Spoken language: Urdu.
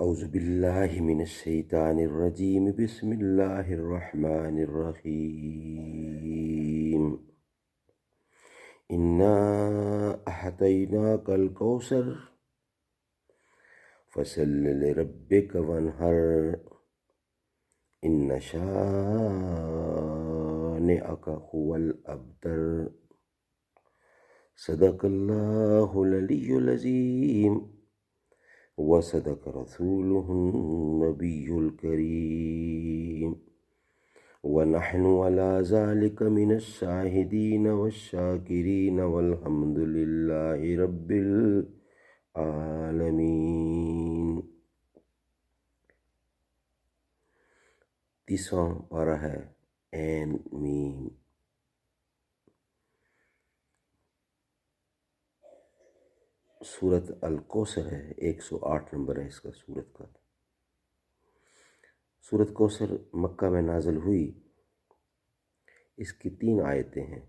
أعوذ بالله من الشيطان الرجيم بسم الله الرحمن الرحيم إنا أعطيناك الكوثر فصل لربك وانحر إن شانئك هو الأبتر صدق الله العلي العظيم وصدق رسوله النبي الكريم ونحن على ذلك من الشاهدين والشاكرين والحمد لله رب العالمین۔ تیسواں پارہ ہے عین میم۔ سورت الکوثر ہے، 108 نمبر ہے اس کا سورت کا۔ سورت کوثر مکہ میں نازل ہوئی، اس کی 3 آیتیں ہیں۔